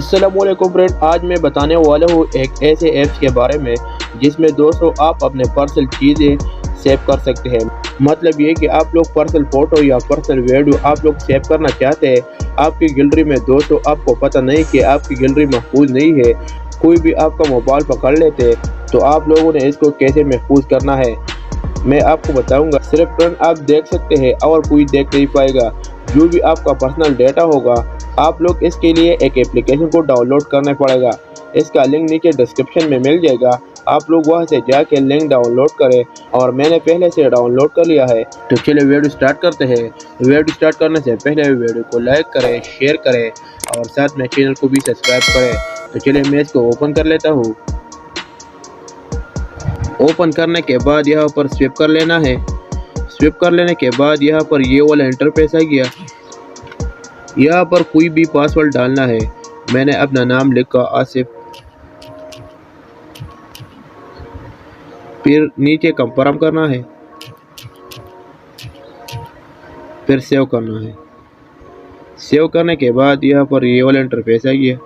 अस्सलामुअलैकुम फ्रेंड, आज मैं बताने वाला हूँ एक ऐसे ऐप्स के बारे में जिसमें दोस्तों आप अपने पर्सनल चीज़ें सेव कर सकते हैं। मतलब ये कि आप लोग पर्सनल फ़ोटो या पर्सनल वीडियो आप लोग सेव करना चाहते हैं आपकी गैलरी में। दोस्तों आपको पता नहीं कि आपकी गैलरी महफूज नहीं है, कोई भी आपका मोबाइल पकड़ लेते हैं, तो आप लोगों ने इसको कैसे महफूज करना है मैं आपको बताऊंगा। सिर्फ फ्रेंड आप देख सकते हैं और कोई देख नहीं पाएगा। जो भी आपका पर्सनल डेटा होगा आप लोग इसके लिए एक एप्लीकेशन को डाउनलोड करना पड़ेगा। इसका लिंक नीचे डिस्क्रिप्शन में मिल जाएगा, आप लोग वहां से जाके लिंक डाउनलोड करें और मैंने पहले से डाउनलोड कर लिया है। तो चलिए वीडियो स्टार्ट करते हैं। वीडियो स्टार्ट करने से पहले वीडियो को लाइक करें, शेयर करें और साथ में चैनल को भी सब्सक्राइब करें। तो चलिए मैं इसको ओपन कर लेता हूँ। ओपन करने के बाद यहाँ पर स्विप कर लेना है। स्विप कर लेने के बाद यहाँ पर ये वाला इंटरफेस आ गया। यहाँ पर कोई भी पासवर्ड डालना है। मैंने अपना नाम लिखा आसिफ, फिर नीचे कंफर्म करना है, फिर सेव करना है। सेव करने के बाद यहाँ पर ये वाला इंटरफेस आ गया।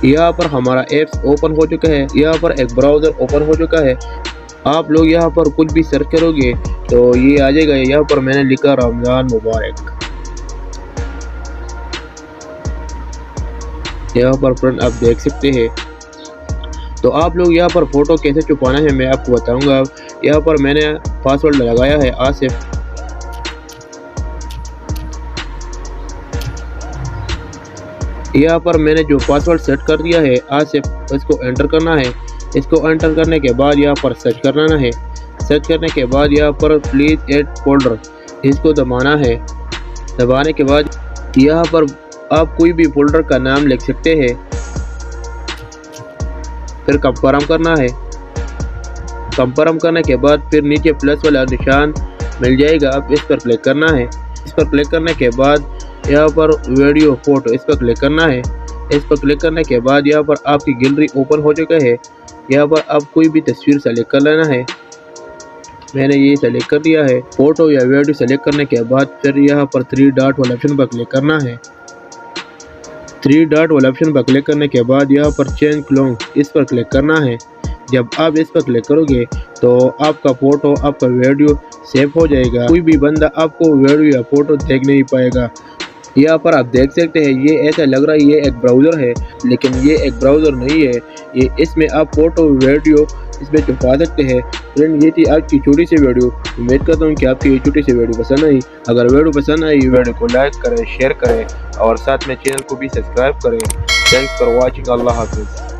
यहाँ पर हमारा ऐप्स ओपन हो चुका है। यहाँ पर एक ब्राउज़र ओपन हो चुका है। आप लोग यहाँ पर कुछ भी सर्च करोगे तो ये आ जाएगा। यहाँ पर मैंने लिखा रमज़ान मुबारक। यहाँ पर फ्रेंड आप देख सकते हैं। तो आप लोग यहाँ पर फ़ोटो कैसे छुपाना है मैं आपको बताऊंगा। यहाँ पर मैंने पासवर्ड लगाया है आसिफ। यहाँ पर मैंने जो पासवर्ड सेट कर दिया है आसिफ, इसको एंटर करना है। इसको एंटर करने के बाद यहाँ पर सर्च करना है। सर्च करने के बाद यहाँ पर प्लीज़ ऐड फोल्डर, इसको दबाना है। दबाने के बाद यहाँ पर आप कोई भी फोल्डर का नाम लिख सकते हैं, फिर कंफर्म करना है। कंफर्म करने के बाद फिर नीचे प्लस वाला निशान मिल जाएगा, अब इस पर क्लिक करना है। इस पर क्लिक करने के बाद यहाँ पर वीडियो फोटो, इस पर क्लिक करना है। इस पर क्लिक करने के बाद यहाँ पर आपकी गैलरी ओपन हो चुका है। यहाँ पर आप कोई भी तस्वीर सेलेक्ट कर लेना है। मैंने ये सेलेक्ट कर दिया है। फोटो या वीडियो सेलेक्ट करने के बाद फिर यहाँ पर 3 डॉट वाला ऑप्शन पर क्लिक करना है। 3 डॉट वाला ऑप्शन पर क्लिक करने के बाद यहाँ पर चेंज क्लोन, इस पर क्लिक करना है। जब आप इस पर क्लिक करोगे तो आपका फ़ोटो, आपका वीडियो सेव हो जाएगा। कोई भी बंदा आपको वीडियो या फ़ोटो देख नहीं पाएगा। यहाँ पर आप देख सकते हैं ये ऐसा लग रहा है ये एक ब्राउज़र है, लेकिन ये एक ब्राउज़र नहीं है। ये इसमें आप फ़ोटो वीडियो इसमें छुपा सकते हैं। फ्रेंड ये थी आज की छोटी सी वीडियो। उम्मीद करता हूँ कि आपकी ये छोटी सी वीडियो पसंद आई। अगर वीडियो पसंद आई वीडियो को लाइक करें, शेयर करें और साथ में चैनल को भी सब्सक्राइब करें। Thanks for watching. अल्लाह हाफिज़।